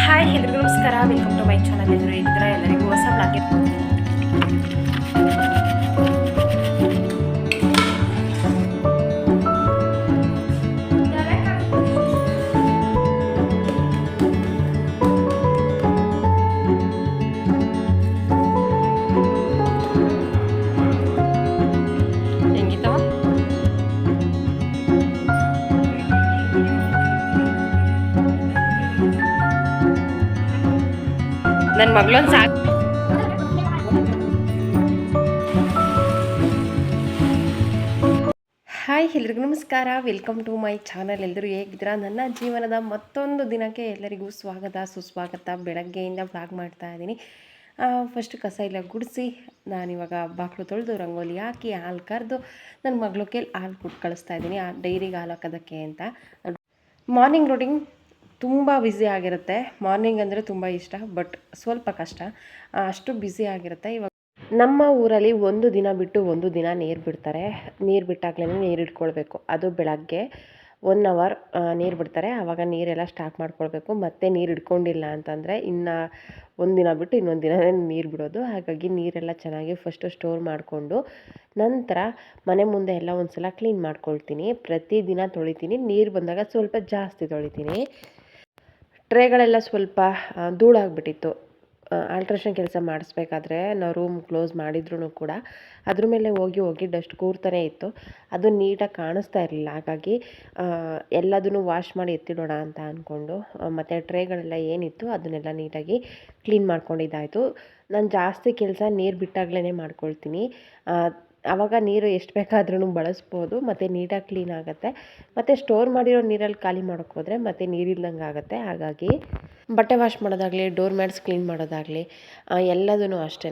Hi ಎಲ್ರಿಗೂ ನಮಸ್ಕಾರ, welcome to my channel. ಎಲ್ಲರೂ ಇದ್ದೀರಾ? ಎಲ್ಲರಿಗೂ ಹೊಸ ಬ್ಲಾಗ್ಗೆ ಹೆಂಗಿತ್ತವ ನನ್ನ ಮಗಳೊಂದು ಸಾಕು. ಹಾಯ್ ಎಲ್ರಿಗೂ ನಮಸ್ಕಾರ, ವೆಲ್ಕಮ್ ಟು ಮೈ ಚಾನಲ್. ಎಲ್ಲರೂ ಹೇಗಿದ್ದೀರಾ? ನನ್ನ ಜೀವನದ ಮತ್ತೊಂದು ದಿನಕ್ಕೆ ಎಲ್ಲರಿಗೂ ಸ್ವಾಗತ ಸುಸ್ವಾಗತ. ಬೆಳಗ್ಗೆಯಿಂದ ಬ್ಲಾಗ್ ಮಾಡ್ತಾ ಇದ್ದೀನಿ. ಫಸ್ಟ್ ಕಸ ಎಲ್ಲ ಗುಡಿಸಿ ನಾನಿವಾಗ ಬಾಗಿಲು ತೊಳೆದು ರಂಗೋಲಿ ಹಾಕಿ ಹಾಲು ಕರೆದು ನನ್ನ ಮಗಳು ಕೈಲಿ ಹಾಲು ಕೊಟ್ಟು ಕಳಿಸ್ತಾ ಇದ್ದೀನಿ, ಡೈರಿಗೆ ಹಾಲು ಹಾಕೋದಕ್ಕೆ ಅಂತ. ಮಾರ್ನಿಂಗ್ ರೂಟೀನ್ ತುಂಬ ಬ್ಯುಸಿ ಆಗಿರುತ್ತೆ. ಮಾರ್ನಿಂಗ್ ಅಂದರೆ ತುಂಬ ಇಷ್ಟ, ಬಟ್ ಸ್ವಲ್ಪ ಕಷ್ಟ, ಅಷ್ಟು ಬ್ಯುಸಿ ಆಗಿರುತ್ತೆ. ಇವಾಗ ನಮ್ಮ ಊರಲ್ಲಿ ಒಂದು ದಿನ ಬಿಟ್ಟು ಒಂದು ದಿನ ನೀರು ಬಿಡ್ತಾರೆ. ನೀರು ಬಿಟ್ಟಾಗಲೇ ನೀರು ಇಟ್ಕೊಳ್ಬೇಕು. ಅದು ಬೆಳಗ್ಗೆ 1 ಅವರ್ ನೀರು ಬಿಡ್ತಾರೆ. ಆವಾಗ ನೀರೆಲ್ಲ ಸ್ಟಾರ್ಟ್ ಮಾಡ್ಕೊಳ್ಬೇಕು. ಮತ್ತೆ ನೀರು ಇಟ್ಕೊಂಡಿಲ್ಲ ಅಂತಂದರೆ ಇನ್ನು ಒಂದಿನ ಬಿಟ್ಟು ಇನ್ನೊಂದು ದಿನವೇ ನೀರು ಬಿಡೋದು. ಹಾಗಾಗಿ ನೀರೆಲ್ಲ ಚೆನ್ನಾಗಿ ಫಸ್ಟು ಸ್ಟೋರ್ ಮಾಡಿಕೊಂಡು ನಂತರ ಮನೆ ಮುಂದೆ ಎಲ್ಲ ಒಂದು ಸಲ ಕ್ಲೀನ್ ಮಾಡ್ಕೊಳ್ತೀನಿ. ಪ್ರತಿದಿನ ತೊಳಿತೀನಿ. ನೀರು ಬಂದಾಗ ಸ್ವಲ್ಪ ಜಾಸ್ತಿ ತೊಳಿತೀನಿ. ಟ್ರೇಗಳೆಲ್ಲ ಸ್ವಲ್ಪ ಧೂಳಾಗ್ಬಿಟ್ಟಿತ್ತು. ಆಲ್ಟ್ರೇಷನ್ ಕೆಲಸ ಮಾಡಿಸ್ಬೇಕಾದ್ರೆ ನಾವು ರೂಮ್ ಕ್ಲೋಸ್ ಮಾಡಿದ್ರೂ ಕೂಡ ಅದ್ರ ಮೇಲೆ ಹೋಗಿ ಡಸ್ಟ್ ಕೂರ್ತಾನೆ ಇತ್ತು. ಅದು ನೀಟಾಗಿ ಕಾಣಿಸ್ತಾ ಇರಲಿಲ್ಲ. ಹಾಗಾಗಿ ಎಲ್ಲದನ್ನು ವಾಶ್ ಮಾಡಿ ಎತ್ತಿಡೋಣ ಅಂತ ಅಂದ್ಕೊಂಡು ಮತ್ತು ಟ್ರೇಗಳೆಲ್ಲ ಏನಿತ್ತು ಅದನ್ನೆಲ್ಲ ನೀಟಾಗಿ ಕ್ಲೀನ್ ಮಾಡ್ಕೊಂಡಿದ್ದಾಯಿತು. ನಾನು ಜಾಸ್ತಿ ಕೆಲಸ ನೀರು ಬಿಟ್ಟಾಗಲೇ ಮಾಡ್ಕೊಳ್ತೀನಿ. ಆವಾಗ ನೀರು ಎಷ್ಟು ಬೇಕಾದ್ರೂ ಬಳಸ್ಬೋದು ಮತ್ತು ನೀಟಾಗಿ ಕ್ಲೀನ್ ಆಗುತ್ತೆ. ಮತ್ತು ಸ್ಟೋರ್ ಮಾಡಿರೋ ನೀರಲ್ಲಿ ಖಾಲಿ ಮಾಡೋಕ್ಕೋದ್ರೆ ಮತ್ತು ನೀರಿಲ್ದಂಗೆ ಆಗುತ್ತೆ. ಹಾಗಾಗಿ ಬಟ್ಟೆ ವಾಶ್ ಮಾಡೋದಾಗಲಿ, ಡೋರ್ ಮ್ಯಾಟ್ಸ್ ಕ್ಲೀನ್ ಮಾಡೋದಾಗಲಿ ಎಲ್ಲದೂ ಅಷ್ಟೇ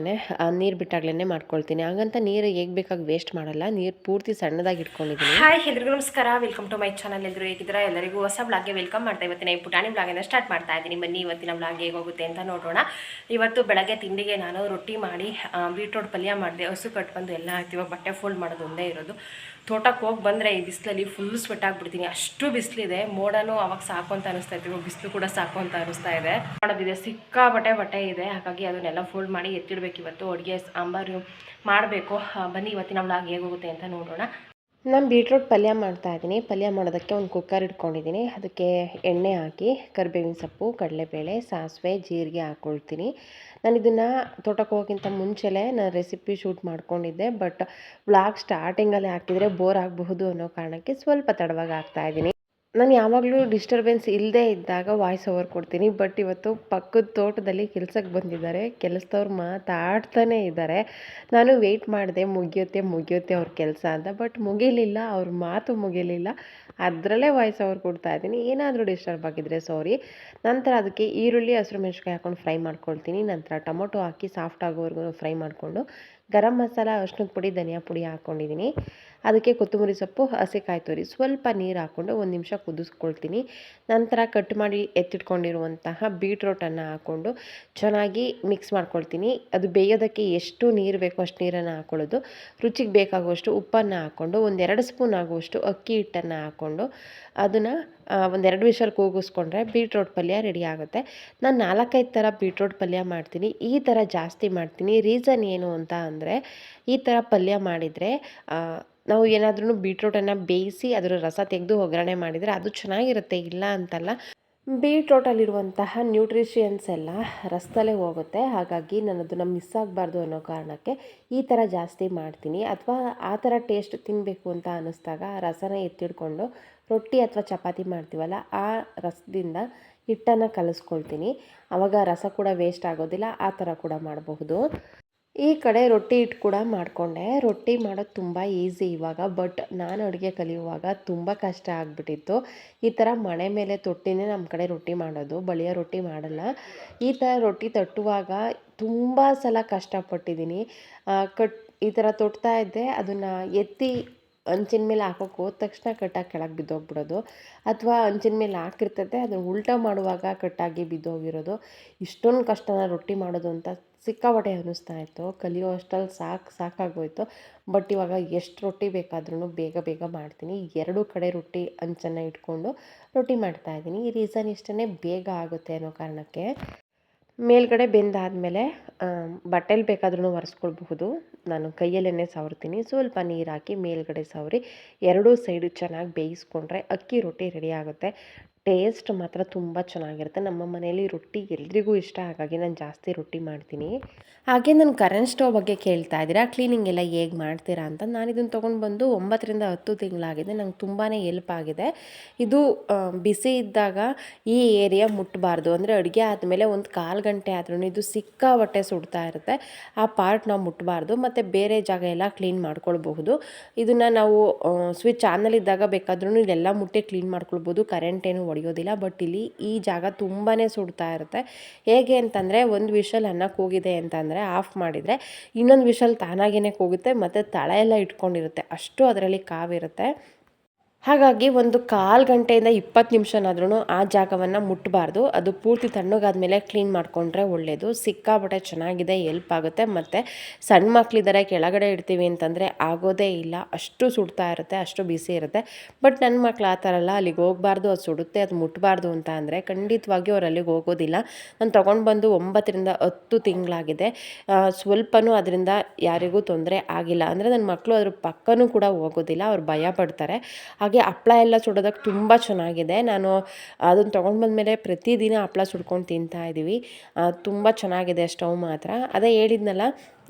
ನೀರು ಬಿಟ್ಟಾಗಲೇ ಮಾಡ್ಕೊಳ್ತೀನಿ. ಹಾಗಂತ ನೀರು ಹೇಗೆ ಬೇಕಾಗಿ ವೇಸ್ಟ್ ಮಾಡಲ್ಲ. ನೀರು ಪೂರ್ತಿ ಸಣ್ಣದಾಗಿ ಇಟ್ಕೊಂಡಿದ್ದೀನಿ. ಹಾಯ್ ಎಲ್ರಿಗೂ ನಮಸ್ಕಾರ, ವೆಲ್ಕಮ್ ಟು ಮೈ ಚಾನಲ್. ಎಲ್ಲರೂ ಹೇಗಿದ್ದೀರಾ? ಎಲ್ಲರಿಗೂ ಹೊಸ ಬ್ಲಾಗ್ಗೆ ವೆಲ್ಕಮ್ ಮಾಡ್ತಾ ಇವತ್ತಿನ ಈ ಪುಟಾಣಿ ಬ್ಲಾಗಿಂದ ಸ್ಟಾರ್ಟ್ ಮಾಡ್ತಾ ಇದ್ದೀನಿ. ಬನ್ನಿ ಇವತ್ತಿನ ಬ್ಲಾಗ್ ಹೇಗೆ ಹೋಗುತ್ತೆ ಅಂತ ನೋಡೋಣ. ಇವತ್ತು ಬೆಳಗ್ಗೆ ತಿಂಡಿಗೆ ನಾನು ರೊಟ್ಟಿ ಮಾಡಿ ಬೀಟ್ರೋಟ್ ಪಲ್ಯ ಮಾಡಿದೆ. ಹಸು ಕಟ್ಬಂದು ಎಲ್ಲ ಆಯ್ತು. ಇವಾಗ ಬಟ್ಟೆ ಫೋಲ್ಡ್ ಮಾಡೋದು ಒಂದೇ ಇರೋದು. ತೋಟಕ್ಕೆ ಹೋಗಿ ಬಂದರೆ ಈ ಬಿಸಿಲಲ್ಲಿ ಫುಲ್ ಸ್ವೆಟ್ ಆಗಿಬಿಡ್ತೀನಿ, ಅಷ್ಟು ಬಿಸಿಲಿದೆ. ಮೋಡನೂ ಅವಾಗ ಸಾಕು ಅಂತ ಅನಿಸ್ತಾ ಇತ್ತು, ಇವಾಗ ಬಿಸಿಲು ಕೂಡ ಸಾಕು ಅಂತ ಅನಿಸ್ತಾ ಇದೆ. ಮಾಡೋದಿದೆ, ಸಿಕ್ಕಾಪಟ್ಟೆ ಬಟ್ಟೆ ಇದೆ. ಹಾಗಾಗಿ ಅದನ್ನೆಲ್ಲ ಫೋಲ್ಡ್ ಮಾಡಿ ಎತ್ತಿಡಬೇಕು. ಇವತ್ತು ಅಡುಗೆ ಸಾಂಬಾರು ಮಾಡಬೇಕು. ಬನ್ನಿ ಇವತ್ತಿನ ಬ್ಲಾಗ್ ಹೇಗೆ ಹೋಗುತ್ತೆ ಅಂತ ನೋಡೋಣ. ನಾನು ಬೀಟ್ರೋಟ್ ಪಲ್ಯ ಮಾಡ್ತಾಯಿದ್ದೀನಿ. ಪಲ್ಯ ಮಾಡೋದಕ್ಕೆ ಒಂದು ಕುಕ್ಕರ್ ಇಟ್ಕೊಂಡಿದ್ದೀನಿ. ಅದಕ್ಕೆ ಎಣ್ಣೆ ಹಾಕಿ ಕರಿಬೇವಿನ ಸೊಪ್ಪು, ಕಡಲೆಬೇಳೆ, ಸಾಸಿವೆ, ಜೀರಿಗೆ ಹಾಕ್ಕೊಳ್ತೀನಿ. ನಾನು ಇದನ್ನು ತೋಟಕ್ಕೆ ಹೋಗೋಕ್ಕಿಂತ ಮುಂಚೆಲೇ ನಾನು ರೆಸಿಪಿ ಶೂಟ್ ಮಾಡ್ಕೊಂಡಿದ್ದೆ. ಬಟ್ ವ್ಲಾಗ್ ಸ್ಟಾರ್ಟಿಂಗಲ್ಲೇ ಹಾಕಿದರೆ ಬೋರ್ ಆಗಬಹುದು ಅನ್ನೋ ಕಾರಣಕ್ಕೆ ಸ್ವಲ್ಪ ತಡವಾಗಿ ಹಾಕ್ತಾಯಿದ್ದೀನಿ. ನಾನು ಯಾವಾಗಲೂ ಡಿಸ್ಟರ್ಬೆನ್ಸ್ ಇಲ್ಲದೇ ಇದ್ದಾಗ ವಾಯ್ಸ್ ಓವರ್ ಕೊಡ್ತೀನಿ. ಬಟ್ ಇವತ್ತು ಪಕ್ಕದ ತೋಟದಲ್ಲಿ ಕೆಲಸಕ್ಕೆ ಬಂದಿದ್ದಾರೆ. ಕೆಲಸದವ್ರು ಮಾತಾಡ್ತಾನೇ ಇದ್ದಾರೆ. ನಾನು ವೆಯ್ಟ್ ಮಾಡಿದೆ, ಮುಗಿಯುತ್ತೆ ಅವ್ರ ಕೆಲಸ ಅಂತ. ಬಟ್ ಮುಗಿಲಿಲ್ಲ, ಅವ್ರ ಮಾತು ಮುಗಿಲಿಲ್ಲ. ಅದರಲ್ಲೇ ವಾಯ್ಸ್ ಓವರ್ ಕೊಡ್ತಾ ಇದ್ದೀನಿ. ಏನಾದರೂ ಡಿಸ್ಟರ್ಬ್ ಆಗಿದ್ದರೆ ಸಾರಿ. ನಂತರ ಅದಕ್ಕೆ ಈರುಳ್ಳಿ, ಹಸಿರು ಮೆಣಸಿನ್ಕಾಯಿ ಹಾಕ್ಕೊಂಡು ಫ್ರೈ ಮಾಡ್ಕೊಳ್ತೀನಿ. ನಂತರ ಟೊಮೊಟೊ ಹಾಕಿ ಸಾಫ್ಟ್ ಆಗೋವರೆಗೂ ಫ್ರೈ ಮಾಡಿಕೊಂಡು ಗರಂ ಮಸಾಲ, ಅರಿಶಿಣದ ಪುಡಿ, ಧನಿಯಾ ಪುಡಿ ಹಾಕ್ಕೊಂಡಿದ್ದೀನಿ. ಅದಕ್ಕೆ ಕೊತ್ತಂಬರಿ ಸೊಪ್ಪು, ಹಸಿಕಾಯಿ ತುರಿ, ಸ್ವಲ್ಪ ನೀರು ಹಾಕ್ಕೊಂಡು 1 ನಿಮಿಷ ಕುದಿಸ್ಕೊಳ್ತೀನಿ. ನಂತರ ಕಟ್ ಮಾಡಿ ಎತ್ತಿಟ್ಕೊಂಡಿರುವಂತಹ ಬೀಟ್ರೋಟನ್ನು ಹಾಕ್ಕೊಂಡು ಚೆನ್ನಾಗಿ ಮಿಕ್ಸ್ ಮಾಡ್ಕೊಳ್ತೀನಿ. ಅದು ಬೇಯೋದಕ್ಕೆ ಎಷ್ಟು ನೀರು ಬೇಕೋ ಅಷ್ಟು ನೀರನ್ನು ಹಾಕ್ಕೊಳ್ಳೋದು. ರುಚಿಗೆ ಬೇಕಾಗುವಷ್ಟು ಉಪ್ಪನ್ನು ಹಾಕ್ಕೊಂಡು 1-2 ಸ್ಪೂನ್ ಆಗುವಷ್ಟು ಅಕ್ಕಿ ಹಿಟ್ಟನ್ನು ಹಾಕ್ಕೊಂಡು ಅದನ್ನು 1-2 ವಿಷಲ್ ಕೂಗಿಸ್ಕೊಂಡ್ರೆ ಬೀಟ್ರೋಟ್ ಪಲ್ಯ ರೆಡಿ ಆಗುತ್ತೆ. ನಾನು 4-5 ಥರ ಬೀಟ್ರೋಟ್ ಪಲ್ಯ ಮಾಡ್ತೀನಿ. ಈ ಥರ ಜಾಸ್ತಿ ಮಾಡ್ತೀನಿ. ರೀಸನ್ ಏನು ಅಂತ ಅಂದರೆ, ಈ ಥರ ಪಲ್ಯ ಮಾಡಿದರೆ ನಾವು ಏನಾದ್ರೂ ಬೀಟ್ರೋಟನ್ನು ಬೇಯಿಸಿ ಅದರ ರಸ ತೆಗೆದು ಒಗ್ಗರಣೆ ಮಾಡಿದರೆ ಅದು ಚೆನ್ನಾಗಿರುತ್ತೆ, ಇಲ್ಲ ಅಂತಲ್ಲ. ಬೀಟ್ರೋಟಲ್ಲಿರುವಂತಹ ನ್ಯೂಟ್ರಿಷಿಯನ್ಸ್ ಎಲ್ಲ ರಸದಲ್ಲೇ ಹೋಗುತ್ತೆ. ಹಾಗಾಗಿ ನಾನು ಅದನ್ನು ಮಿಸ್ ಆಗಬಾರ್ದು ಅನ್ನೋ ಕಾರಣಕ್ಕೆ ಈ ಥರ ಜಾಸ್ತಿ ಮಾಡ್ತೀನಿ. ಅಥವಾ ಆ ಥರ ಟೇಸ್ಟ್ ತಿನ್ನಬೇಕು ಅಂತ ಅನ್ನಿಸ್ದಾಗ ಆ ರಸನ ಎತ್ತಿಡ್ಕೊಂಡು ರೊಟ್ಟಿ ಅಥವಾ ಚಪಾತಿ ಮಾಡ್ತೀವಲ್ಲ, ಆ ರಸದಿಂದ ಹಿಟ್ಟನ್ನು ಕಲಿಸ್ಕೊಳ್ತೀನಿ. ಆವಾಗ ರಸ ಕೂಡ ವೇಸ್ಟ್ ಆಗೋದಿಲ್ಲ. ಆ ಥರ ಕೂಡ ಮಾಡಬಹುದು. ಈ ಕಡೆ ರೊಟ್ಟಿ ಹಿಟ್ಟು ಕೂಡ ಮಾಡಿಕೊಂಡೆ. ರೊಟ್ಟಿ ಮಾಡೋದು ತುಂಬ ಈಸಿ ಇವಾಗ. ಬಟ್ ನಾನು ಅಡುಗೆ ಕಲಿಯುವಾಗ ತುಂಬ ಕಷ್ಟ ಆಗಿಬಿಟ್ಟಿತ್ತು. ಈ ಥರ ಮಣೆ ಮೇಲೆ ತೊಟ್ಟಿನೇ ನಮ್ಮ ಕಡೆ ರೊಟ್ಟಿ ಮಾಡೋದು, ಬಳಿಯ ರೊಟ್ಟಿ ಮಾಡಲ್ಲ. ಈ ಥರ ರೊಟ್ಟಿ ತಟ್ಟುವಾಗ ತುಂಬ ಸಲ ಕಷ್ಟಪಟ್ಟಿದ್ದೀನಿ. ಈ ಥರ ತೊಟ್ತಾ ಇದ್ದೆ. ಅದನ್ನು ಎತ್ತಿ ಅಂಚಿನ ಮೇಲೆ ಹಾಕೋಕೆ ಹೋದ ತಕ್ಷಣ ಕಟ್ಟಾಗಿ ಕೆಳಗೆ ಬಿದ್ದೋಗ್ಬಿಡೋದು, ಅಥವಾ ಅಂಚಿನ ಮೇಲೆ ಹಾಕಿರ್ತದೆ ಅದನ್ನು ಉಲ್ಟಾ ಮಾಡುವಾಗ ಕಟ್ಟಾಗಿ ಬಿದ್ದೋಗಿರೋದು. ಇಷ್ಟೊಂದು ಕಷ್ಟನ ರೊಟ್ಟಿ ಮಾಡೋದು ಅಂತ ಸಿಕ್ಕಾಪಟ್ಟೆ ಅನ್ನಿಸ್ತಾ ಇತ್ತು. ಕಲಿಯೋ ಅಷ್ಟರಲ್ಲಿ ಸಾಕಾಗೋಯ್ತು. ಬಟ್ ಇವಾಗ ಎಷ್ಟು ರೊಟ್ಟಿ ಬೇಕಾದ್ರೂ ಬೇಗ ಬೇಗ ಮಾಡ್ತೀನಿ. ಎರಡೂ ಕಡೆ ರೊಟ್ಟಿ ಅಂಚನ್ನು ಇಟ್ಕೊಂಡು ರೊಟ್ಟಿ ಮಾಡ್ತಾಯಿದ್ದೀನಿ. ಈ ರೀಸನ್ ಇಷ್ಟೇ, ಬೇಗ ಆಗುತ್ತೆ ಅನ್ನೋ ಕಾರಣಕ್ಕೆ. ಮೇಲ್ಗಡೆ ಬೆಂದಾದಮೇಲೆ ಬಟ್ಟೆಲಿ ಬೇಕಾದ್ರೂ ಒರೆಸ್ಕೊಳ್ಬಹುದು. ನಾನು ಕೈಯಲ್ಲೇ ಸವರ್ತೀನಿ. ಸ್ವಲ್ಪ ನೀರು ಹಾಕಿ ಮೇಲ್ಗಡೆ ಸವರಿ ಎರಡೂ ಸೈಡು ಚೆನ್ನಾಗಿ ಬೇಯಿಸ್ಕೊಂಡ್ರೆ ಅಕ್ಕಿ ರೊಟ್ಟಿ ರೆಡಿ ಆಗುತ್ತೆ. ಟೇಸ್ಟ್ ಮಾತ್ರ ತುಂಬ ಚೆನ್ನಾಗಿರುತ್ತೆ. ನಮ್ಮ ಮನೆಯಲ್ಲಿ ರೊಟ್ಟಿ ಎಲ್ರಿಗೂ ಇಷ್ಟ, ಹಾಗಾಗಿ ನಾನು ಜಾಸ್ತಿ ರೊಟ್ಟಿ ಮಾಡ್ತೀನಿ. ಹಾಗೆ ನಾನು ಕರೆಂಟ್ ಸ್ಟವ್ ಬಗ್ಗೆ ಕೇಳ್ತಾ ಇದ್ದೀರಾ, ಕ್ಲೀನಿಂಗ್ ಎಲ್ಲ ಹೇಗೆ ಮಾಡ್ತೀರಾ ಅಂತ. ನಾನು ಇದನ್ನು ತೊಗೊಂಡು ಬಂದು 9ರಿಂದ 10 ತಿಂಗಳಾಗಿದೆ. ನಂಗೆ ತುಂಬಾ ಎಲ್ಪ್ ಆಗಿದೆ. ಇದು ಬಿಸಿ ಇದ್ದಾಗ ಈ ಏರಿಯಾ ಮುಟ್ಟಬಾರ್ದು, ಅಂದರೆ ಅಡುಗೆ ಆದಮೇಲೆ ಒಂದು 1/4 ಗಂಟೆ ಆದ್ರೂ ಇದು ಸಿಕ್ಕಾಪಟ್ಟೆ ಸುಡ್ತಾ ಇರುತ್ತೆ. ಆ ಪಾರ್ಟ್ ನಾವು ಮುಟ್ಟಬಾರ್ದು. ಮತ್ತು ಬೇರೆ ಜಾಗ ಎಲ್ಲ ಕ್ಲೀನ್ ಮಾಡ್ಕೊಳ್ಬಹುದು. ಇದನ್ನು ನಾವು ಸ್ವಿಚ್ ಆನಲ್ಲಿ ಇದ್ದಾಗ ಬೇಕಾದ್ರೂ ಇಲ್ಲೆಲ್ಲ ಮುಟ್ಟೆ ಕ್ಲೀನ್ ಮಾಡ್ಕೊಳ್ಬೋದು, ಕರೆಂಟ್ ಏನು ಹೊಡೆಯೋದಿಲ್ಲ. ಬಟ್ ಇಲ್ಲಿ ಈ ಜಾಗ ತುಂಬಾ ಸುಡ್ತಾ ಇರುತ್ತೆ. ಹೇಗೆ ಅಂತಂದರೆ, ಒಂದು ವಿಷಲ್ ಅನ್ನ ಕೂಗಿದೆ ಅಂತಂದರೆ ಆಫ್ ಮಾಡಿದರೆ ಇನ್ನೊಂದು ವಿಷಲ್ ತಾನಾಗೇ ಕೂಗುತ್ತೆ, ಮತ್ತು ತಳ ಎಲ್ಲ ಇಟ್ಕೊಂಡಿರುತ್ತೆ, ಅಷ್ಟು ಅದರಲ್ಲಿ ಕಾವಿರುತ್ತೆ. ಹಾಗಾಗಿ ಒಂದು 1/4 ಗಂಟೆಯಿಂದ 20 ನಿಮಿಷನಾದ್ರೂ ಆ ಜಾಗವನ್ನು ಮುಟ್ಟಬಾರ್ದು. ಅದು ಪೂರ್ತಿ ತಣ್ಣಗಾದ್ಮೇಲೆ ಕ್ಲೀನ್ ಮಾಡಿಕೊಂಡ್ರೆ ಒಳ್ಳೆಯದು. ಸಿಕ್ಕಾಪಟ್ಟೆ ಚೆನ್ನಾಗಿದೆ, ಎಲ್ಪ್ ಆಗುತ್ತೆ. ಮತ್ತು ಸಣ್ಣ ಮಕ್ಕಳಿದ್ದಾರೆ, ಕೆಳಗಡೆ ಇಡ್ತೀವಿ ಅಂತಂದರೆ ಆಗೋದೇ ಇಲ್ಲ, ಅಷ್ಟು ಸುಡ್ತಾ ಇರುತ್ತೆ, ಅಷ್ಟು ಬಿಸಿ ಇರುತ್ತೆ. ಬಟ್ ನನ್ನ ಮಕ್ಳು ಆ ಥರ ಅಲ್ಲ, ಅಲ್ಲಿಗೆ ಹೋಗಬಾರ್ದು, ಅದು ಸುಡುತ್ತೆ, ಅದು ಮುಟ್ಟಬಾರ್ದು ಅಂತ ಅಂದರೆ ಖಂಡಿತವಾಗಿಯೂ ಅವ್ರು ಅಲ್ಲಿಗೆ ಹೋಗೋದಿಲ್ಲ. ನಾನು ತೊಗೊಂಡು ಬಂದು 9ರಿಂದ 10 ತಿಂಗಳಾಗಿದೆ. ಸ್ವಲ್ಪನೂ ಅದರಿಂದ ಯಾರಿಗೂ ತೊಂದರೆ ಆಗಿಲ್ಲ. ಅಂದರೆ ನನ್ನ ಮಕ್ಕಳು ಅದ್ರ ಪಕ್ಕನೂ ಕೂಡ ಹೋಗೋದಿಲ್ಲ, ಅವ್ರು ಭಯ ಪಡ್ತಾರೆ. ಹಾಗೆ ಹಪ್ಳ ಎಲ್ಲ ಸುಡೋದಕ್ಕೆ ತುಂಬ ಚೆನ್ನಾಗಿದೆ. ನಾನು ಅದನ್ನು ತೊಗೊಂಡು ಬಂದಮೇಲೆ ಪ್ರತಿದಿನ ಹಪ್ಳ ಸುಡ್ಕೊಂಡು ತಿಂತಾಯಿದ್ದೀವಿ. ತುಂಬ ಚೆನ್ನಾಗಿದೆ ಸ್ಟವ್ ಮಾತ್ರ. ಅದೇ ಹೇಳಿದ್ನಲ್ಲ,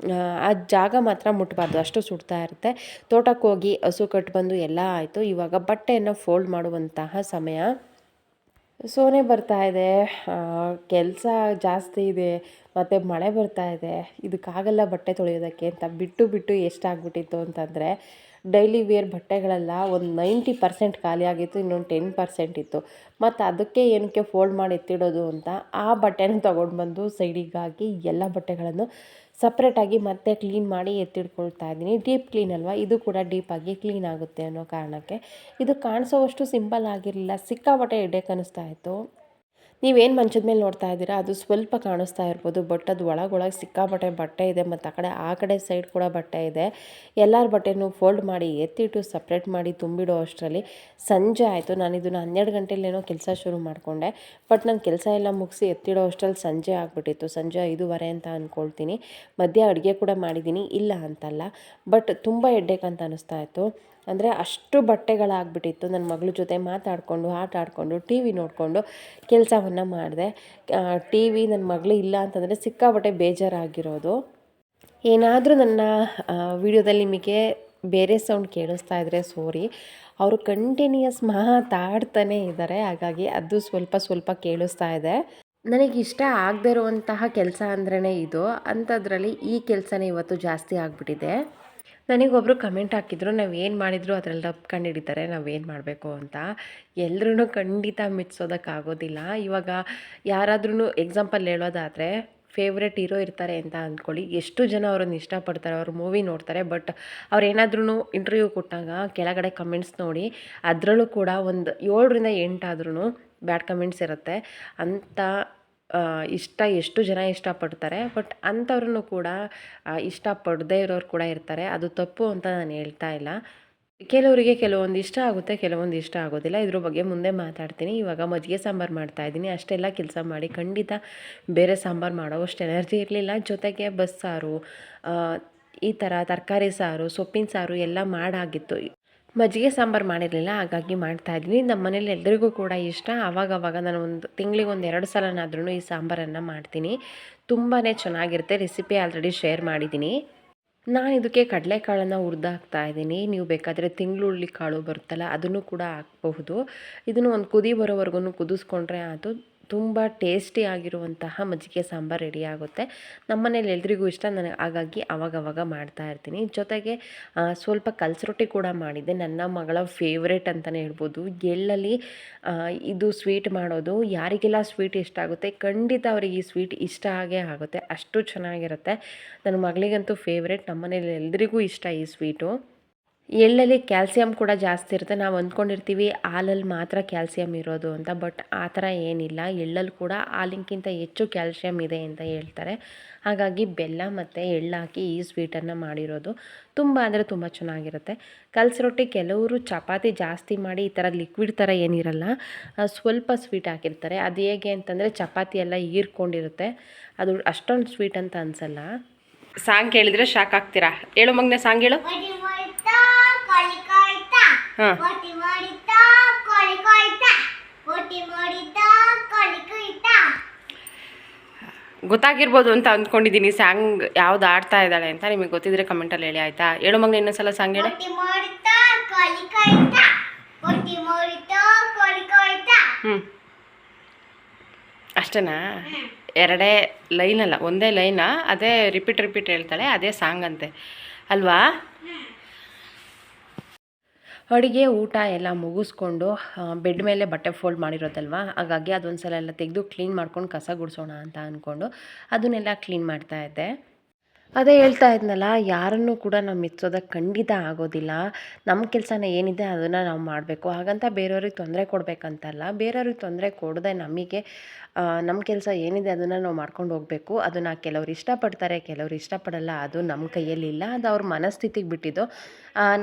ಆ ಜಾಗ ಮಾತ್ರ ಮುಟ್ಟಬಾರ್ದು, ಅಷ್ಟು ಸುಡ್ತಾ ಇರುತ್ತೆ. ತೋಟಕ್ಕೆ ಹೋಗಿ ಹಸು ಕಟ್ಟು ಬಂದು ಎಲ್ಲ ಆಯಿತು. ಇವಾಗ ಬಟ್ಟೆಯನ್ನು ಫೋಲ್ಡ್ ಮಾಡುವಂತಹ ಸಮಯ. ಸೋನೆ ಬರ್ತಾ ಇದೆ, ಕೆಲಸ ಜಾಸ್ತಿ ಇದೆ, ಮತ್ತು ಮಳೆ ಬರ್ತಾ ಇದೆ. ಇದಕ್ಕಾಗಲ್ಲ ಬಟ್ಟೆ ತೊಳೆಯೋದಕ್ಕೆ ಅಂತ ಬಿಟ್ಟು ಎಷ್ಟಾಗ್ಬಿಟ್ಟಿತ್ತು ಅಂತಂದರೆ, ಡೈಲಿ ವೇರ್ ಬಟ್ಟೆಗಳೆಲ್ಲ ಒಂದು 90% ಖಾಲಿಯಾಗಿತ್ತು, ಇನ್ನೊಂದು 10% ಇತ್ತು. ಮತ್ತು ಅದಕ್ಕೆ ಏನಕ್ಕೆ ಫೋಲ್ಡ್ ಮಾಡಿ ಎತ್ತಿಡೋದು ಅಂತ ಆ ಬಟ್ಟೆನ ತೊಗೊಂಡು ಬಂದು ಸೈಡಿಗೆ ಹಾಕಿ ಎಲ್ಲ ಬಟ್ಟೆಗಳನ್ನು ಸಪ್ರೇಟಾಗಿ ಮತ್ತೆ ಕ್ಲೀನ್ ಮಾಡಿ ಎತ್ತಿಡ್ಕೊಳ್ತಾ ಇದ್ದೀನಿ. ಡೀಪ್ ಕ್ಲೀನ್ ಅಲ್ವಾ, ಇದು ಕೂಡ ಡೀಪಾಗಿ ಕ್ಲೀನ್ ಆಗುತ್ತೆ ಅನ್ನೋ ಕಾರಣಕ್ಕೆ. ಇದು ಕಾಣಿಸೋವಷ್ಟು ಸಿಂಪಲ್ ಆಗಿರಲಿಲ್ಲ, ಸಿಕ್ಕಾಪಟ್ಟೆ ಹೆಡ್ಡೇಕ್ ಅನ್ನಿಸ್ತಾ ಇತ್ತು. ನೀವೇನು ಮಂಚದ ಮೇಲೆ ನೋಡ್ತಾ ಇದ್ದೀರಾ ಅದು ಸ್ವಲ್ಪ ಕಾಣಿಸ್ತಾ ಇರ್ಬೋದು, ಬಟ್ ಅದು ಒಳಗೊಳಗೆ ಸಿಕ್ಕಾಪಟ್ಟೆ ಬಟ್ಟೆ ಇದೆ. ಮತ್ತು ಆ ಕಡೆ ಸೈಡ್ ಕೂಡ ಬಟ್ಟೆ ಇದೆ. ಎಲ್ಲರ ಬಟ್ಟೆನೂ ಫೋಲ್ಡ್ ಮಾಡಿ ಎತ್ತಿಟ್ಟು ಸಪ್ರೇಟ್ ಮಾಡಿ ತುಂಬಿಡೋ ಅಷ್ಟರಲ್ಲಿ ಸಂಜೆ ಆಯಿತು. ನಾನು ಇದನ್ನು 12 ಗಂಟೆಲೇನೋ ಕೆಲಸ ಶುರು ಮಾಡಿಕೊಂಡೆ. ಬಟ್ ನಾನು ಕೆಲಸ ಎಲ್ಲ ಮುಗಿಸಿ ಎತ್ತಿಡೋ ಅಷ್ಟರಲ್ಲಿ ಸಂಜೆ ಆಗಿಬಿಟ್ಟಿತ್ತು. ಸಂಜೆ 5:15 ಅಂತ ಅಂದ್ಕೊಳ್ತೀನಿ. ಮಧ್ಯ ಅಡುಗೆ ಕೂಡ ಮಾಡಿದ್ದೀನಿ, ಇಲ್ಲ ಅಂತಲ್ಲ. ಬಟ್ ತುಂಬ ಹೆಡ್ಡೇಕ್ ಅಂತ ಅನ್ನಿಸ್ತಾ ಇತ್ತು. ಅಂದರೆ ಅಷ್ಟು ಬಟ್ಟೆಗಳಾಗ್ಬಿಟ್ಟಿತ್ತು. ನನ್ನ ಮಗಳ ಜೊತೆ ಮಾತಾಡಿಕೊಂಡು, ಆಟ ಆಡಿಕೊಂಡು, ಟಿ ವಿ ನೋಡಿಕೊಂಡು ಕೆಲಸವನ್ನು ಮಾಡಿದೆ. ಟಿ ವಿ ನನ್ನ ಮಗಳು ಇಲ್ಲ ಅಂತಂದರೆ ಸಿಕ್ಕಾಪಟ್ಟೆ ಬೇಜಾರಾಗಿರೋದು. ಏನಾದರೂ ನನ್ನ ವಿಡಿಯೋದಲ್ಲಿ ನಿಮಗೆ ಬೇರೆ ಸೌಂಡ್ ಕೇಳಿಸ್ತಾ ಇದ್ದರೆ ಸಾರಿ. ಅವರು ಕಂಟಿನ್ಯೂಯಸ್ ಮಾತಾಡ್ತಾನೇ ಇದ್ದಾರೆ, ಹಾಗಾಗಿ ಅದು ಸ್ವಲ್ಪ ಕೇಳಿಸ್ತಾ ಇದೆ. ನನಗಿಷ್ಟ ಆಗದೇ ಇರುವಂತಹ ಕೆಲಸ ಅಂದ್ರೇ ಇದು, ಅಂಥದ್ರಲ್ಲಿ ಈ ಕೆಲಸನೇ ಇವತ್ತು ಜಾಸ್ತಿ ಆಗಿಬಿಟ್ಟಿದೆ. ನನಗೊಬ್ಬರು ಕಮೆಂಟ್ ಹಾಕಿದ್ರು, ನಾವೇನು ಮಾಡಿದ್ರು ಅದರಲ್ಲಿ ತಪ್ಪು ಕಂಡುಹಿಡಿತಾರೆ, ನಾವೇನು ಮಾಡಬೇಕು ಅಂತ. ಎಲ್ಲರೂ ಖಂಡಿತ ಮೆಚ್ಸೋದಕ್ಕಾಗೋದಿಲ್ಲ. ಇವಾಗ ಯಾರಾದ್ರೂ ಎಕ್ಸಾಂಪಲ್ ಹೇಳೋದಾದರೆ, ಫೇವ್ರೆಟ್ ಹೀರೋ ಇರ್ತಾರೆ ಅಂತ ಅಂದ್ಕೊಳ್ಳಿ. ಎಷ್ಟು ಜನ ಅವರನ್ನು ಇಷ್ಟಪಡ್ತಾರೆ, ಅವ್ರ ಮೂವಿ ನೋಡ್ತಾರೆ. ಬಟ್ ಅವ್ರು ಏನಾದ್ರೂ ಇಂಟರ್ವ್ಯೂ ಕೊಟ್ಟಾಗ ಕೆಳಗಡೆ ಕಮೆಂಟ್ಸ್ ನೋಡಿ, ಅದರಲ್ಲೂ ಕೂಡ ಒಂದು 7ರಿಂದ 8 ಆದ್ರೂ ಬ್ಯಾಡ್ ಕಮೆಂಟ್ಸ್ ಇರುತ್ತೆ ಅಂತ. ಎಷ್ಟು ಜನ ಇಷ್ಟಪಡ್ತಾರೆ, ಬಟ್ ಅಂಥವ್ರನ್ನು ಕೂಡ ಇಷ್ಟಪಡದೇ ಇರೋರು ಕೂಡ ಇರ್ತಾರೆ. ಅದು ತಪ್ಪು ಅಂತ ನಾನು ಹೇಳ್ತಾ ಇಲ್ಲ. ಕೆಲವರಿಗೆ ಕೆಲವೊಂದು ಇಷ್ಟ ಆಗುತ್ತೆ, ಕೆಲವೊಂದು ಇಷ್ಟ ಆಗೋದಿಲ್ಲ. ಇದ್ರ ಬಗ್ಗೆ ಮುಂದೆ ಮಾತಾಡ್ತೀನಿ. ಇವಾಗ ಮಜ್ಜಿಗೆ ಸಾಂಬಾರು ಮಾಡ್ತಾಯಿದ್ದೀನಿ. ಅಷ್ಟೆಲ್ಲ ಕೆಲಸ ಮಾಡಿ ಖಂಡಿತ ಬೇರೆ ಸಾಂಬಾರು ಮಾಡೋವಷ್ಟು ಎನರ್ಜಿ ಇರಲಿಲ್ಲ. ಜೊತೆಗೆ ಬಸ್ಸಾರು, ಈ ಥರ ತರಕಾರಿ ಸಾರು, ಸೊಪ್ಪಿನ ಸಾರು ಎಲ್ಲ ಮಾಡಾಗಿತ್ತು. ಮಜ್ಜಿಗೆ ಸಾಂಬಾರು ಮಾಡಿರಲಿಲ್ಲ, ಹಾಗಾಗಿ ಮಾಡ್ತಾಯಿದ್ದೀನಿ. ನಮ್ಮ ಮನೇಲಿ ಎಲ್ಲರಿಗೂ ಕೂಡ ಇಷ್ಟ. ಆವಾಗವಾಗ ನಾನು ಒಂದು ತಿಂಗಳಿಗೆ 1-2 ಸಲನಾದ್ರೂ ಈ ಸಾಂಬಾರನ್ನು ಮಾಡ್ತೀನಿ. ತುಂಬಾ ಚೆನ್ನಾಗಿರುತ್ತೆ. ರೆಸಿಪಿ ಆಲ್ರೆಡಿ ಶೇರ್ ಮಾಡಿದ್ದೀನಿ. ನಾನು ಇದಕ್ಕೆ ಕಡಲೆಕಾಳನ್ನು ಹುರಿದಾಕ್ತಾ ಇದ್ದೀನಿ. ನೀವು ಬೇಕಾದರೆ ತಿಂಗ್ಳುಳ್ಳಿ ಕಾಳು ಬರುತ್ತಲ್ಲ, ಅದನ್ನು ಕೂಡ ಹಾಕಬಹುದು. ಇದನ್ನು ಒಂದು ಕುದಿ ಬರೋವರೆಗೂ ಕುದಿಸ್ಕೊಂಡ್ರೆ ಆಯಿತು. ತುಂಬ ಟೇಸ್ಟಿ ಆಗಿರುವಂತಹ ಮಜ್ಜಿಗೆ ಸಾಂಬಾರು ರೆಡಿ ಆಗುತ್ತೆ. ನಮ್ಮ ಮನೇಲಿ ಎಲ್ರಿಗೂ ಇಷ್ಟ, ನಾನು ಹಾಗಾಗಿ ಆವಾಗವಾಗ ಮಾಡ್ತಾ ಇರ್ತೀನಿ. ಜೊತೆಗೆ ಸ್ವಲ್ಪ ಕಲ್ಸರೊಟ್ಟಿ ಕೂಡ ಮಾಡಿದ್ದೆ. ನನ್ನ ಮಗಳ ಫೇವ್ರೇಟ್ ಅಂತಲೇ ಹೇಳ್ಬೋದು. ಎಳ್ಳಲ್ಲಿ ಇದು ಸ್ವೀಟ್ ಮಾಡೋದು, ಯಾರಿಗೆಲ್ಲ ಸ್ವೀಟ್ ಇಷ್ಟ ಆಗುತ್ತೆ ಖಂಡಿತ ಅವರಿಗೆ ಈ ಸ್ವೀಟ್ ಇಷ್ಟ ಆಗೇ ಆಗುತ್ತೆ, ಅಷ್ಟು ಚೆನ್ನಾಗಿರುತ್ತೆ. ನನ್ನ ಮಗಳಿಗಂತೂ ಫೇವ್ರೇಟ್. ನಮ್ಮ ಮನೇಲಿ ಎಲ್ರಿಗೂ ಇಷ್ಟ ಈ ಸ್ವೀಟು. ಎಳ್ಳಲ್ಲಿ ಕ್ಯಾಲ್ಸಿಯಂ ಕೂಡ ಜಾಸ್ತಿ ಇರುತ್ತೆ. ನಾವು ಅಂದ್ಕೊಂಡಿರ್ತೀವಿ ಹಾಲಲ್ಲಿ ಮಾತ್ರ ಕ್ಯಾಲ್ಸಿಯಂ ಇರೋದು ಅಂತ, ಬಟ್ ಆ ಥರ ಏನಿಲ್ಲ. ಎಳ್ಳಲ್ಲಿ ಕೂಡ ಹಾಲಿಗಿಂತ ಹೆಚ್ಚು ಕ್ಯಾಲ್ಸಿಯಂ ಇದೆ ಅಂತ ಹೇಳ್ತಾರೆ. ಹಾಗಾಗಿ ಬೆಲ್ಲ ಮತ್ತು ಎಳ್ಳು ಹಾಕಿ ಈ ಸ್ವೀಟನ್ನು ಮಾಡಿರೋದು. ತುಂಬ ಅಂದರೆ ತುಂಬ ಚೆನ್ನಾಗಿರುತ್ತೆ. ಕಲಸಿ ರೊಟ್ಟಿ ಕೆಲವರು ಚಪಾತಿ ಜಾಸ್ತಿ ಮಾಡಿ ಈ ಥರ ಲಿಕ್ವಿಡ್ ಥರ ಏನಿರಲ್ಲ, ಸ್ವಲ್ಪ ಸ್ವೀಟ್ ಹಾಕಿರ್ತಾರೆ. ಅದು ಹೇಗೆ ಅಂತಂದರೆ ಚಪಾತಿ ಎಲ್ಲ ಹೀರ್ಕೊಂಡಿರುತ್ತೆ, ಅದು ಅಷ್ಟೊಂದು ಸ್ವೀಟ್ ಅಂತ ಅನಿಸಲ್ಲ. ಸಾಂಗ್ ಕೇಳಿದರೆ ಶಾಕ್ ಆಗ್ತೀರಾ. ಹೇಳು ಮಗನೇ, ಸಾಂಗ್ ಹೇಳು. ಹಾಂ, ಗೊತ್ತಾಗಿರ್ಬೋದು ಅಂತ ಅಂದ್ಕೊಂಡಿದ್ದೀನಿ ಸಾಂಗ್ ಯಾವ್ದು ಆಡ್ತಾ ಇದ್ದಾಳೆ ಅಂತ. ನಿಮಗೆ ಗೊತ್ತಿದ್ರೆ ಕಮೆಂಟಲ್ಲಿ ಹೇಳಿ ಆಯಿತಾ. ಹೇಳು ಮಗನೇ, ಇನ್ನೊಂದ್ಸಲ ಸಾಂಗ್ ಹೇಳು. ಹ್ಞೂ, ಅಷ್ಟೇನಾ? ಎರಡೇ ಲೈನ್ ಅಲ್ಲ, ಒಂದೇ ಲೈನಾ? ಅದೇ ರಿಪೀಟ್ ಹೇಳ್ತಾಳೆ, ಅದೇ ಸಾಂಗ್ ಅಂತೆ ಅಲ್ವಾ? ಅಡುಗೆ ಊಟ ಎಲ್ಲ ಮುಗಿಸ್ಕೊಂಡು ಬೆಡ್ ಮೇಲೆ ಬಟ್ಟೆ ಫೋಲ್ಡ್ ಮಾಡಿರೋದಲ್ವ, ಹಾಗಾಗಿ ಅದೊಂದು ಸಲ ಎಲ್ಲ ತೆಗೆದು ಕ್ಲೀನ್ ಮಾಡ್ಕೊಂಡು ಕಸ ಗುಡಿಸೋಣ ಅಂತ ಅಂದ್ಕೊಂಡು ಅದನ್ನೆಲ್ಲ ಕ್ಲೀನ್ ಮಾಡ್ತಾಯಿದ್ದೆ. ಅದೇ ಹೇಳ್ತಾ ಇದ್ನಲ್ಲ, ಯಾರನ್ನೂ ಕೂಡ ನಾವು ಮೆಚ್ಚೋದಕ್ಕೆ ಖಂಡಿತ ಆಗೋದಿಲ್ಲ. ನಮ್ಮ ಕೆಲಸನ ಏನಿದೆ ಅದನ್ನು ನಾವು ಮಾಡಬೇಕು. ಹಾಗಂತ ಬೇರೆಯವ್ರಿಗೆ ತೊಂದರೆ ಕೊಡಬೇಕಂತಲ್ಲ, ಬೇರೆಯವ್ರಿಗೆ ತೊಂದರೆ ಕೊಡದೆ ನಮಗೆ ನಮ್ಮ ಕೆಲಸ ಏನಿದೆ ಅದನ್ನು ನಾವು ಮಾಡ್ಕೊಂಡು ಹೋಗಬೇಕು. ಅದನ್ನು ಕೆಲವ್ರು ಇಷ್ಟಪಡ್ತಾರೆ, ಕೆಲವ್ರು ಇಷ್ಟಪಡಲ್ಲ. ಅದು ನಮ್ಮ ಕೈಯಲ್ಲಿಲ್ಲ, ಅದು ಅವ್ರ ಮನಸ್ಥಿತಿಗೆ ಬಿಟ್ಟಿದ್ದು.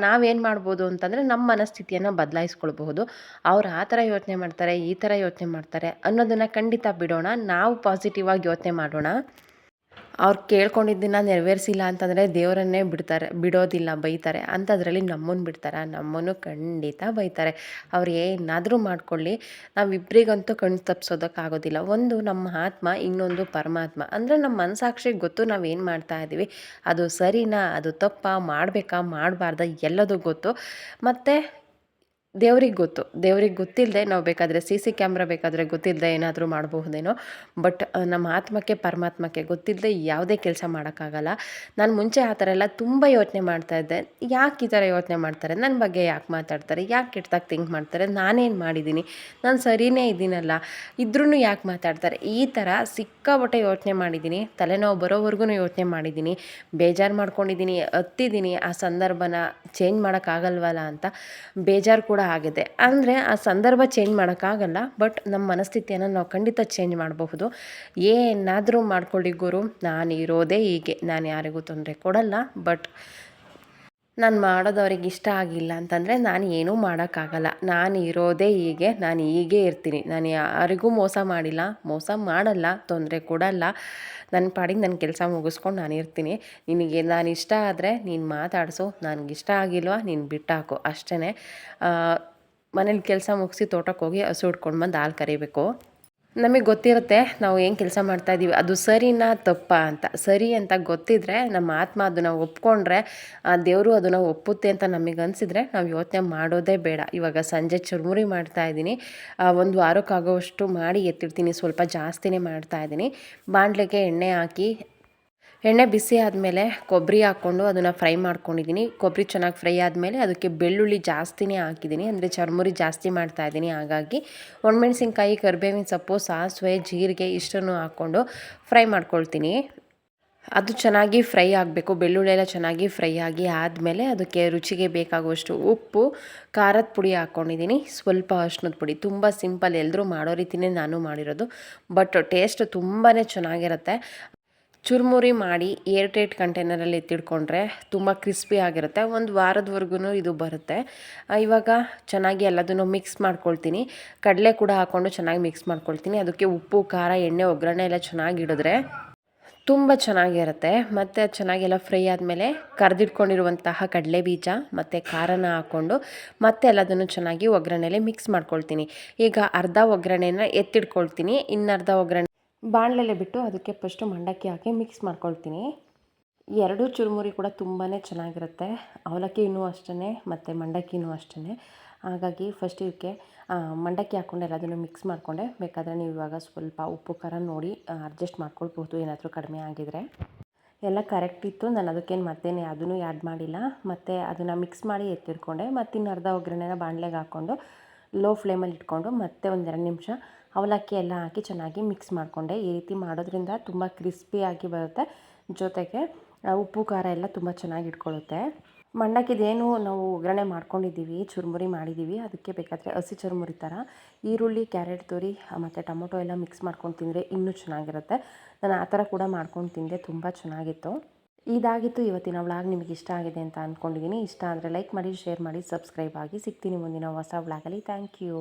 ನಾವೇನು ಮಾಡ್ಬೋದು ಅಂತಂದರೆ ನಮ್ಮ ಮನಸ್ಥಿತಿಯನ್ನು ಬದಲಾಯಿಸ್ಕೊಳ್ಬಹುದು. ಅವ್ರು ಆ ಥರ ಯೋಚನೆ ಮಾಡ್ತಾರೆ, ಈ ಥರ ಯೋಚನೆ ಮಾಡ್ತಾರೆ ಅನ್ನೋದನ್ನು ಖಂಡಿತ ಬಿಡೋಣ. ನಾವು ಪಾಸಿಟಿವ್ ಆಗಿ ಯೋಚನೆ ಮಾಡೋಣ. ಅವ್ರು ಕೇಳ್ಕೊಂಡಿದ್ದನ್ನು ನೆರವೇರಿಸಿಲ್ಲ ಅಂತಂದರೆ ದೇವರನ್ನೇ ಬಿಡೋದಿಲ್ಲ, ಬೈತಾರೆ. ಅಂಥದ್ರಲ್ಲಿ ನಮ್ಮನ್ನು ಬಿಡ್ತಾರೆ? ನಮ್ಮನ್ನು ಖಂಡಿತ ಬೈತಾರೆ. ಅವ್ರು ಏನಾದರೂ ಮಾಡ್ಕೊಳ್ಳಿ, ನಾವಿಬ್ಬರಿಗಂತೂ ಕಣ್ಣು ತಪ್ಪಿಸೋದಕ್ಕಾಗೋದಿಲ್ಲ. ಒಂದು ನಮ್ಮ ಆತ್ಮ, ಇನ್ನೊಂದು ಪರಮಾತ್ಮ. ಅಂದರೆ ನಮ್ಮ ಮನಸ್ಸಾಕ್ಷಿಗೆ ಗೊತ್ತು ನಾವೇನು ಮಾಡ್ತಾ ಇದ್ದೀವಿ, ಅದು ಸರಿನಾ, ಅದು ತಪ್ಪಾ, ಮಾಡಬೇಕಾ ಮಾಡಬಾರ್ದ, ಎಲ್ಲದೂ ಗೊತ್ತು. ಮತ್ತು ದೇವ್ರಿಗೆ ಗೊತ್ತು. ದೇವ್ರಿಗೆ ಗೊತ್ತಿಲ್ಲದೆ ನಾವು ಬೇಕಾದರೆ CC ಕ್ಯಾಮ್ರಾ ಬೇಕಾದರೆ ಗೊತ್ತಿಲ್ಲದೆ ಏನಾದರೂ ಮಾಡಬಹುದೇನೋ, ಬಟ್ ನಮ್ಮ ಆತ್ಮಕ್ಕೆ ಪರಮಾತ್ಮಕ್ಕೆ ಗೊತ್ತಿಲ್ಲದೆ ಯಾವುದೇ ಕೆಲಸ ಮಾಡೋಕ್ಕಾಗಲ್ಲ. ನಾನು ಮುಂಚೆ ಆ ಥರ ಎಲ್ಲ ತುಂಬ ಯೋಚನೆ ಮಾಡ್ತಾಯಿದ್ದೆ. ಯಾಕೆ ಈ ಥರ ಯೋಚನೆ ಮಾಡ್ತಾರೆ, ನನ್ನ ಬಗ್ಗೆ ಯಾಕೆ ಮಾತಾಡ್ತಾರೆ, ಯಾಕೆ ಕೆಟ್ಟದಾಗಿ ಥಿಂಕ್ ಮಾಡ್ತಾರೆ, ನಾನೇನು ಮಾಡಿದ್ದೀನಿ, ನಾನು ಸರಿಯೇ ಇದ್ದೀನಲ್ಲ, ಇದ್ರೂ ಯಾಕೆ ಮಾತಾಡ್ತಾರೆ, ಈ ಥರ ಸಿಕ್ಕಾಪಟ್ಟೆ ಯೋಚನೆ ಮಾಡಿದ್ದೀನಿ. ತಲೆನೋವು ಬರೋವರೆಗೂ ಯೋಚನೆ ಮಾಡಿದ್ದೀನಿ, ಬೇಜಾರು ಮಾಡ್ಕೊಂಡಿದ್ದೀನಿ, ಹತ್ತಿದ್ದೀನಿ. ಆ ಸಂದರ್ಭನ ಚೇಂಜ್ ಮಾಡೋಕ್ಕಾಗಲ್ವಲ್ಲ ಅಂತ ಬೇಜಾರು ಕೂಡ ಆಗಿದೆ. ಅಂದರೆ ಆ ಸಂದರ್ಭ ಚೇಂಜ್ ಮಾಡೋಕ್ಕಾಗಲ್ಲ, ಬಟ್ ನಮ್ಮ ಮನಸ್ಥಿತಿಯನ್ನು ನಾವು ಖಂಡಿತ ಚೇಂಜ್ ಮಾಡಬಹುದು. ಏನಾದರೂ ಮಾಡ್ಕೊಳ್ಳಿ ಗುರು, ನಾನು ಇರೋದೇ ಹೀಗೆ, ನಾನು ಯಾರಿಗೂ ತೊಂದರೆ ಕೊಡಲ್ಲ. ಬಟ್ ನಾನು ಮಾಡೋದು ಅವ್ರಿಗೆ ಇಷ್ಟ ಆಗಿಲ್ಲ ಅಂತಂದರೆ ನಾನು ಏನೂ ಮಾಡೋಕ್ಕಾಗಲ್ಲ. ನಾನು ಇರೋದೇ ಹೀಗೆ, ನಾನು ಹೀಗೇ ಇರ್ತೀನಿ. ನಾನು ಯಾರಿಗೂ ಮೋಸ ಮಾಡಿಲ್ಲ, ಮೋಸ ಮಾಡಲ್ಲ, ತೊಂದರೆ ಕೊಡಲ್ಲ. ನನ್ನ ಪಾಡಿಗೆ ನನ್ನ ಕೆಲಸ ಮುಗಿಸ್ಕೊಂಡು ನಾನು ಇರ್ತೀನಿ. ನಿನಗೆ ನಾನು ಇಷ್ಟ ಆದರೆ ನೀನು ಮಾತಾಡಿಸು, ನನಗಿಷ್ಟ ಆಗಿಲ್ವಾ ನೀನು ಬಿಟ್ಟಾಕು, ಅಷ್ಟೇ. ಮನೇಲಿ ಕೆಲಸ ಮುಗಿಸಿ ತೋಟಕ್ಕೆ ಹೋಗಿ ಹಸು ಹಿಡ್ಕೊಂಡು ಬಂದು ಹಾಲು ಕರಿಬೇಕು. ನಮಗೆ ಗೊತ್ತಿರುತ್ತೆ ನಾವು ಏನು ಕೆಲಸ ಮಾಡ್ತಾಯಿದ್ದೀವಿ ಅದು ಸರಿನಾ ತಪ್ಪಾ ಅಂತ. ಸರಿ ಅಂತ ಗೊತ್ತಿದ್ದರೆ ನಮ್ಮ ಆತ್ಮ ಅದನ್ನು ಒಪ್ಕೊಂಡ್ರೆ ದೇವರು ಅದನ್ನು ಒಪ್ಪುತ್ತೆ ಅಂತ ನಮಗೆ ಅನಿಸಿದರೆ ನಾವು ಯೋಚನೆ ಮಾಡೋದೇ ಬೇಡ. ಇವಾಗ ಸಂಜೆ ಚುರುಮುರಿ ಮಾಡ್ತಾಯಿದ್ದೀನಿ, ಒಂದು ವಾರಕ್ಕಾಗೋವಷ್ಟು ಮಾಡಿ ಎತ್ತಿಡ್ತೀನಿ. ಸ್ವಲ್ಪ ಜಾಸ್ತಿನೇ ಮಾಡ್ತಾಯಿದ್ದೀನಿ. ಬಾಣಲೆಗೆ ಎಣ್ಣೆ ಹಾಕಿ, ಎಣ್ಣೆ ಬಿಸಿ ಆದಮೇಲೆ ಕೊಬ್ಬರಿ ಹಾಕ್ಕೊಂಡು ಅದನ್ನು ಫ್ರೈ ಮಾಡ್ಕೊಂಡಿದ್ದೀನಿ. ಕೊಬ್ಬರಿ ಚೆನ್ನಾಗಿ ಫ್ರೈ ಆದಮೇಲೆ ಅದಕ್ಕೆ ಬೆಳ್ಳುಳ್ಳಿ ಜಾಸ್ತಿನೇ ಹಾಕಿದ್ದೀನಿ, ಅಂದರೆ ಚುರುಮುರಿ ಜಾಸ್ತಿ ಮಾಡ್ತಾಯಿದ್ದೀನಿ. ಹಾಗಾಗಿ ಒಣಮೆಣ್ಸಿನ್ಕಾಯಿ, ಕರಿಬೇವಿನ ಸೊಪ್ಪು, ಸಾಸಿವೆ, ಜೀರಿಗೆ ಇಷ್ಟನ್ನು ಹಾಕ್ಕೊಂಡು ಫ್ರೈ ಮಾಡ್ಕೊಳ್ತೀನಿ. ಅದು ಚೆನ್ನಾಗಿ ಫ್ರೈ ಆಗಬೇಕು. ಬೆಳ್ಳುಳ್ಳಿ ಎಲ್ಲ ಚೆನ್ನಾಗಿ ಫ್ರೈ ಆಗಿ ಆದಮೇಲೆ ಅದಕ್ಕೆ ರುಚಿಗೆ ಬೇಕಾಗುವಷ್ಟು ಉಪ್ಪು, ಖಾರದ ಪುಡಿ ಹಾಕ್ಕೊಂಡಿದ್ದೀನಿ, ಸ್ವಲ್ಪ ಅರಿಶಿನದ ಪುಡಿ. ತುಂಬ ಸಿಂಪಲ್, ಎಲ್ಲರೂ ಮಾಡೋ ರೀತಿಯೇ ನಾನು ಮಾಡಿರೋದು, ಬಟ್ ಟೇಸ್ಟ್ ತುಂಬಾ ಚೆನ್ನಾಗಿರುತ್ತೆ. ಚುರುಮುರಿ ಮಾಡಿ ಏರ್ಟೈಟ್ ಕಂಟೈನರಲ್ಲಿ ಎತ್ತಿಡ್ಕೊಂಡ್ರೆ ತುಂಬ ಕ್ರಿಸ್ಪಿ ಆಗಿರುತ್ತೆ. ಒಂದು ವಾರದವರೆಗೂ ಇದು ಬರುತ್ತೆ. ಇವಾಗ ಚೆನ್ನಾಗಿ ಎಲ್ಲದನ್ನು ಮಿಕ್ಸ್ ಮಾಡ್ಕೊಳ್ತೀನಿ. ಕಡಲೆ ಕೂಡ ಹಾಕ್ಕೊಂಡು ಚೆನ್ನಾಗಿ ಮಿಕ್ಸ್ ಮಾಡ್ಕೊಳ್ತೀನಿ. ಅದಕ್ಕೆ ಉಪ್ಪು, ಖಾರ, ಎಣ್ಣೆ, ಒಗ್ಗರಣೆ ಎಲ್ಲ ಚೆನ್ನಾಗಿ ಹಿಡಿದ್ರೆ ತುಂಬ ಚೆನ್ನಾಗಿರುತ್ತೆ. ಮತ್ತು ಚೆನ್ನಾಗೆಲ್ಲ ಫ್ರೈ ಆದಮೇಲೆ ಕರೆದಿಟ್ಕೊಂಡಿರುವಂತಹ ಕಡಲೆ ಬೀಜ ಮತ್ತು ಖಾರನ ಹಾಕ್ಕೊಂಡು ಮತ್ತೆ ಎಲ್ಲದನ್ನು ಚೆನ್ನಾಗಿ ಒಗ್ಗರಣೆಯಲ್ಲಿ ಮಿಕ್ಸ್ ಮಾಡ್ಕೊಳ್ತೀನಿ. ಈಗ ಅರ್ಧ ಒಗ್ಗರಣೆನ ಎತ್ತಿಡ್ಕೊಳ್ತೀನಿ, ಇನ್ನರ್ಧ ಒಗ್ಗರಣೆ ಬಾಣಲೆಲೆ ಬಿಟ್ಟು ಅದಕ್ಕೆ ಫಸ್ಟು ಮಂಡಕ್ಕಿ ಹಾಕಿ ಮಿಕ್ಸ್ ಮಾಡ್ಕೊಳ್ತೀನಿ. ಎರಡೂ ಚುರುಮುರಿ ಕೂಡ ತುಂಬಾ ಚೆನ್ನಾಗಿರುತ್ತೆ. ಅವಲಕ್ಕಿನೂ ಅಷ್ಟೇ ಮತ್ತು ಮಂಡಕ್ಕಿನೂ ಅಷ್ಟೇ. ಹಾಗಾಗಿ ಫಸ್ಟ್ ಇದಕ್ಕೆ ಮಂಡಕ್ಕಿ ಹಾಕ್ಕೊಂಡು ಎಲ್ಲದನ್ನು ಮಿಕ್ಸ್ ಮಾಡಿಕೊಂಡೆ. ಬೇಕಾದರೆ ನೀವು ಇವಾಗ ಸ್ವಲ್ಪ ಉಪ್ಪು ಖಾರ ನೋಡಿ ಅಡ್ಜಸ್ಟ್ ಮಾಡ್ಕೊಳ್ಬಹುದು, ಏನಾದರೂ ಕಡಿಮೆ ಆಗಿದರೆ. ಎಲ್ಲ ಕರೆಕ್ಟ್ ಇತ್ತು, ನಾನು ಅದಕ್ಕೇನು ಮತ್ತೇನು ಅದನ್ನು ಆ್ಯಡ್ ಮಾಡಿಲ್ಲ. ಮತ್ತು ಅದನ್ನು ಮಿಕ್ಸ್ ಮಾಡಿ ಎತ್ತಿಟ್ಕೊಂಡೆ. ಮತ್ತು ಇನ್ನು ಅರ್ಧ ಒಗ್ಗರಣೆನ ಬಾಣಲೆಗೆ ಹಾಕ್ಕೊಂಡು ಲೋ ಫ್ಲೇಮಲ್ಲಿ ಇಟ್ಕೊಂಡು ಮತ್ತೆ ಒಂದು 2 ನಿಮಿಷ ಅವಲಕ್ಕಿ ಎಲ್ಲ ಹಾಕಿ ಚೆನ್ನಾಗಿ ಮಿಕ್ಸ್ ಮಾಡಿಕೊಂಡೆ. ಈ ರೀತಿ ಮಾಡೋದ್ರಿಂದ ತುಂಬ ಕ್ರಿಸ್ಪಿಯಾಗಿ ಬರುತ್ತೆ, ಜೊತೆಗೆ ಉಪ್ಪು ಖಾರ ಎಲ್ಲ ತುಂಬ ಚೆನ್ನಾಗಿ ಇಟ್ಕೊಳ್ಳುತ್ತೆ. ಮಂಡಕ್ಕಿದೇನು ನಾವು ಒಗ್ಗರಣೆ ಮಾಡ್ಕೊಂಡಿದ್ದೀವಿ, ಚುರುಮುರಿ ಮಾಡಿದ್ದೀವಿ. ಅದಕ್ಕೆ ಬೇಕಾದರೆ ಹಸಿ ಚುರುಮುರಿ ಥರ ಈರುಳ್ಳಿ, ಕ್ಯಾರೆಟ್ ತುರಿ ಮತ್ತು ಟೊಮೊಟೊ ಎಲ್ಲ ಮಿಕ್ಸ್ ಮಾಡ್ಕೊಂಡು ತಿಂದರೆ ಇನ್ನೂ ಚೆನ್ನಾಗಿರುತ್ತೆ. ನಾನು ಆ ಥರ ಕೂಡ ಮಾಡ್ಕೊಂಡು ತಿಂದೆ, ತುಂಬ ಚೆನ್ನಾಗಿತ್ತು. ಇದಾಗಿತ್ತು ಇವತ್ತಿನ ವ್ಲಾಗ್. ನಿಮಗೆ ಇಷ್ಟ ಆಗಿದೆ ಅಂತ ಅಂದ್ಕೊಂಡಿದ್ದೀನಿ. ಇಷ್ಟ ಆದರೆ ಲೈಕ್ ಮಾಡಿ, ಶೇರ್ ಮಾಡಿ, ಸಬ್ಸ್ಕ್ರೈಬ್ ಆಗಿ. ಸಿಗ್ತೀನಿ ಮುಂದಿನ ಹೊಸ ವ್ಲಾಗಲ್ಲಿ. Thank you.